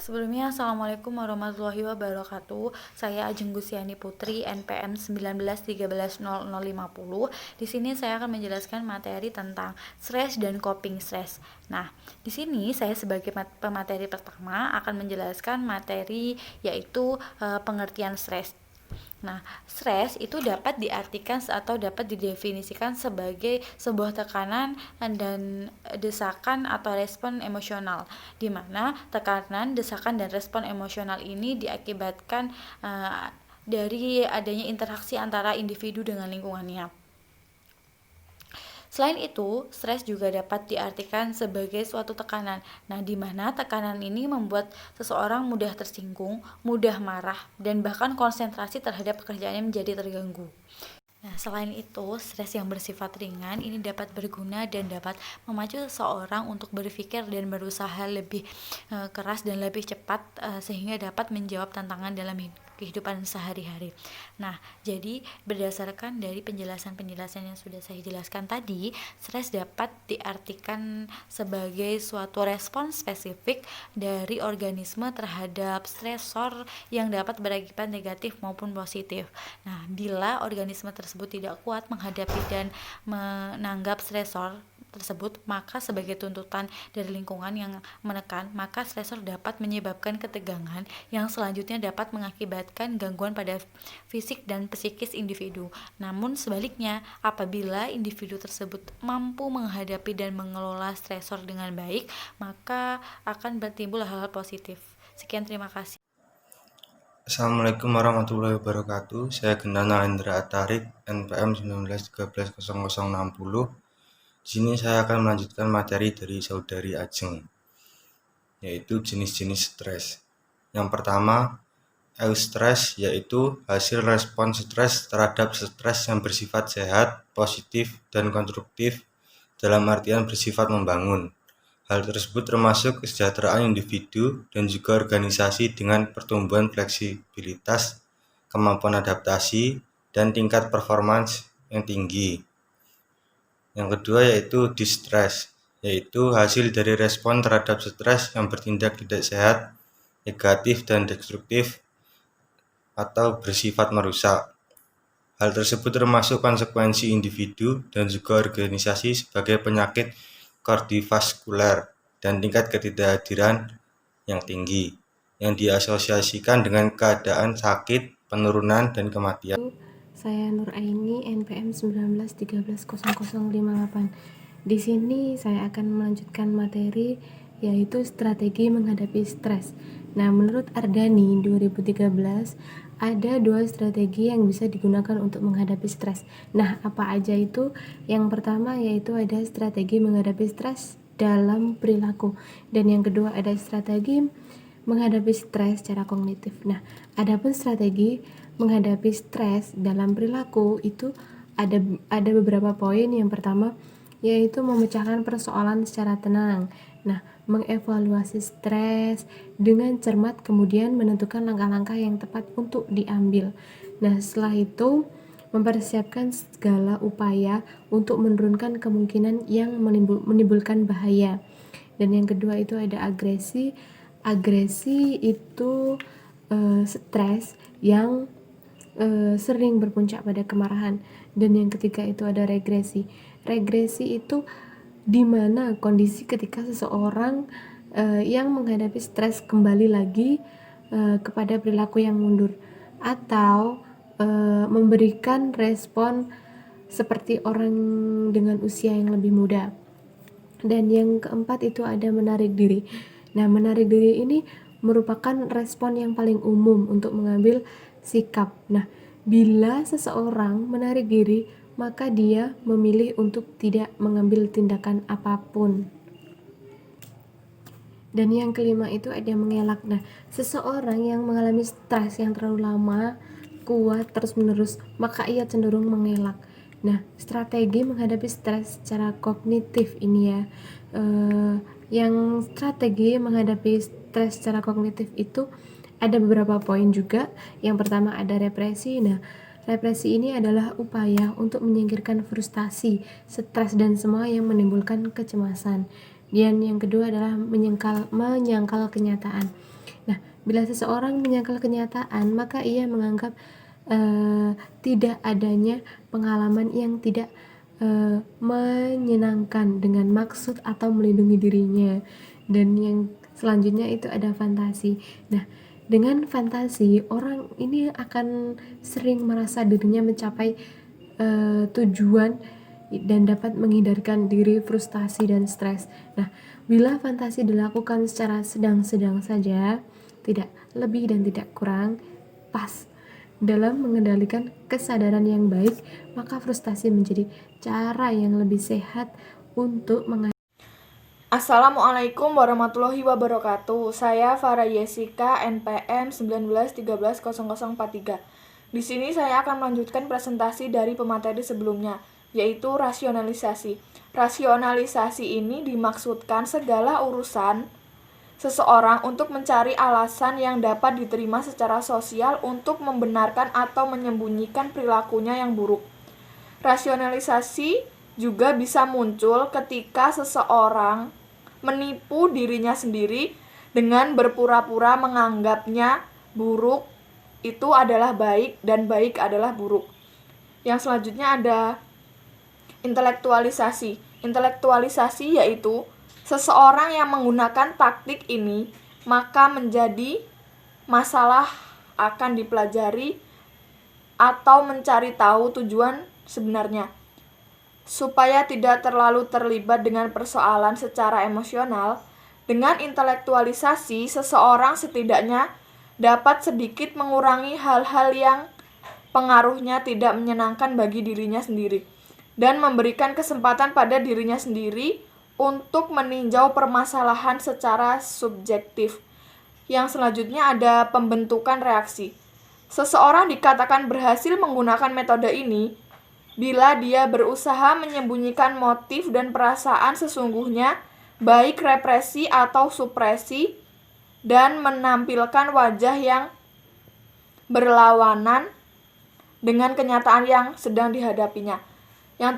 Sebelumnya, Assalamualaikum warahmatullahi wabarakatuh. Saya Ajeng Gusiani Putri, NPM 19130050. Di sini saya akan menjelaskan materi tentang stres dan coping stres. Nah, di sini saya sebagai pemateri pertama akan menjelaskan materi yaitu pengertian stres. Nah, stres itu dapat diartikan atau dapat didefinisikan sebagai sebuah tekanan dan desakan atau respon emosional, di mana tekanan, desakan, dan respon emosional ini diakibatkan dari adanya interaksi antara individu dengan lingkungannya. Selain itu, stres juga dapat diartikan sebagai suatu tekanan. Nah, di mana tekanan ini membuat seseorang mudah tersinggung, mudah marah, dan bahkan konsentrasi terhadap pekerjaannya menjadi terganggu. Nah, selain itu, stres yang bersifat ringan ini dapat berguna dan dapat memacu seseorang untuk berpikir dan berusaha lebih keras dan lebih cepat sehingga dapat menjawab tantangan dalam kehidupan sehari-hari. Nah, jadi berdasarkan dari penjelasan-penjelasan yang sudah saya jelaskan tadi, stres dapat diartikan sebagai suatu respon spesifik dari organisme terhadap stresor yang dapat berakibat negatif maupun positif. Nah, bila organisme tersebut tidak kuat menghadapi dan menanggap stresor tersebut, maka sebagai tuntutan dari lingkungan yang menekan, maka stresor dapat menyebabkan ketegangan yang selanjutnya dapat mengakibatkan gangguan pada fisik dan psikis individu. Namun sebaliknya, apabila individu tersebut mampu menghadapi dan mengelola stresor dengan baik, maka akan bertimbul hal-hal positif. Sekian, terima kasih. Assalamualaikum warahmatullahi wabarakatuh. Saya Gendana Indra Atarik, NPM 19130060. Di sini saya akan melanjutkan materi dari saudari Ajeng, yaitu jenis-jenis stres. Yang pertama, eustress, yaitu hasil respon stres terhadap stres yang bersifat sehat, positif, dan konstruktif dalam artian bersifat membangun. Hal tersebut termasuk kesejahteraan individu dan juga organisasi dengan pertumbuhan fleksibilitas, kemampuan adaptasi, dan tingkat performance yang tinggi. Yang kedua yaitu distress, yaitu hasil dari respon terhadap stres yang bertindak tidak sehat, negatif, dan destruktif atau bersifat merusak. Hal tersebut termasuk konsekuensi individu dan juga organisasi sebagai penyakit kardiovaskuler dan tingkat ketidakhadiran yang tinggi, yang diasosiasikan dengan keadaan sakit, penurunan, dan kematian. Saya Nur Aini, NPM 19130058. Di sini saya akan melanjutkan materi yaitu strategi menghadapi stres. Nah, menurut Ardani 2013 ada 2 strategi yang bisa digunakan untuk menghadapi stres. Nah, apa aja itu? Yang pertama yaitu ada strategi menghadapi stres dalam perilaku, dan yang kedua ada strategi menghadapi stres secara kognitif. Nah, adapun strategi menghadapi stres dalam perilaku itu ada beberapa poin. Yang pertama yaitu memecahkan persoalan secara tenang. Nah, mengevaluasi stres dengan cermat, kemudian menentukan langkah-langkah yang tepat untuk diambil. Nah, setelah itu mempersiapkan segala upaya untuk menurunkan kemungkinan yang menimbulkan bahaya. Dan yang kedua itu ada agresi. Agresi itu stres yang sering berpuncak pada kemarahan. Dan yang ketiga itu ada regresi. Regresi itu di mana kondisi ketika seseorang yang menghadapi stres kembali lagi kepada perilaku yang mundur atau memberikan respon seperti orang dengan usia yang lebih muda. Dan yang keempat itu ada menarik diri. Nah, menarik diri ini merupakan respon yang paling umum untuk mengambil sikap. Nah, bila seseorang menarik diri, maka dia memilih untuk tidak mengambil tindakan apapun. Dan yang kelima itu ada mengelak. Nah, seseorang yang mengalami stres yang terlalu lama, kuat, terus-menerus, maka ia cenderung mengelak. Nah, strategi menghadapi stres secara kognitif ini ya. Yang strategi menghadapi stres secara kognitif itu ada beberapa poin juga. Yang pertama ada represi. Nah, represi ini adalah upaya untuk menyingkirkan frustasi, stres, dan semua yang menimbulkan kecemasan. Dan yang kedua adalah menyangkal kenyataan. Bila seseorang menyangkal kenyataan, maka ia menganggap tidak adanya pengalaman yang tidak menyenangkan dengan maksud atau melindungi dirinya. Dan yang selanjutnya itu ada fantasi. Nah, dengan fantasi, orang ini akan sering merasa dirinya mencapai tujuan dan dapat menghindarkan diri frustasi dan stres. Nah, bila fantasi dilakukan secara sedang-sedang saja, tidak lebih dan tidak kurang, pas dalam mengendalikan kesadaran yang baik, maka frustasi menjadi cara yang lebih sehat untuk Assalamualaikum warahmatullahi wabarakatuh. Saya Farah Yesika, NPM 19130043. Di sini saya akan melanjutkan presentasi dari pemateri sebelumnya, yaitu rasionalisasi. Rasionalisasi ini dimaksudkan segala urusan seseorang untuk mencari alasan yang dapat diterima secara sosial untuk membenarkan atau menyembunyikan perilakunya yang buruk. Rasionalisasi juga bisa muncul ketika seseorang menipu dirinya sendiri dengan berpura-pura menganggapnya buruk itu adalah baik dan baik adalah buruk. Yang selanjutnya ada intelektualisasi. Intelektualisasi yaitu seseorang yang menggunakan taktik ini maka menjadi masalah akan dipelajari atau mencari tahu tujuan sebenarnya. Supaya tidak terlalu terlibat dengan persoalan secara emosional, dengan intelektualisasi seseorang setidaknya dapat sedikit mengurangi hal-hal yang pengaruhnya tidak menyenangkan bagi dirinya sendiri dan memberikan kesempatan pada dirinya sendiri untuk meninjau permasalahan secara subjektif. Yang selanjutnya ada pembentukan reaksi. Seseorang dikatakan berhasil menggunakan metode ini bila dia berusaha menyembunyikan motif dan perasaan sesungguhnya, baik represi atau supresi, dan menampilkan wajah yang berlawanan dengan kenyataan yang sedang dihadapinya. Yang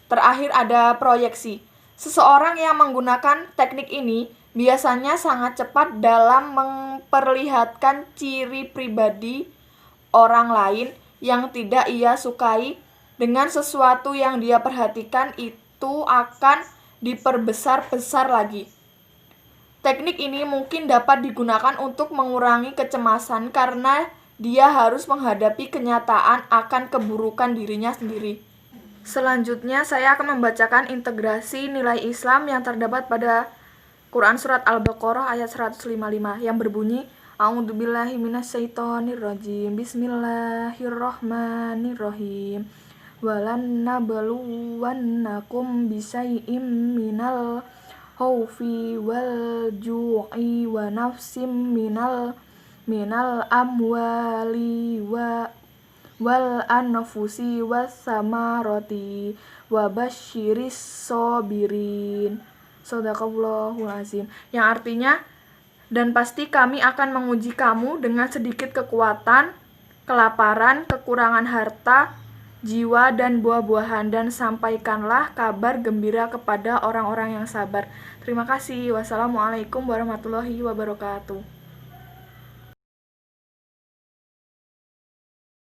terakhir ada proyeksi. Seseorang yang menggunakan teknik ini biasanya sangat cepat dalam memperlihatkan ciri pribadi orang lain yang tidak ia sukai dengan sesuatu yang dia perhatikan itu akan diperbesar-besar lagi. Teknik ini mungkin dapat digunakan untuk mengurangi kecemasan karena dia harus menghadapi kenyataan akan keburukan dirinya sendiri. Selanjutnya saya akan membacakan integrasi nilai Islam yang terdapat pada Quran Surat Al-Baqarah ayat 155 yang berbunyi A'udzubillahi minasyaitonirrajim Bismillahirrahmanirrahim Walan nabluwannakum bisyai'im minal khaufi wal ju'i wa nafsim minal amwali wal anfusi was samarati wa basyiris sabirin. Shadaqallahul azim. Yang artinya, dan pasti kami akan menguji kamu dengan sedikit kekuatan, kelaparan, kekurangan harta, jiwa, dan buah-buahan, dan sampaikanlah kabar gembira kepada orang-orang yang sabar. Terima kasih. Wassalamualaikum warahmatullahi wabarakatuh.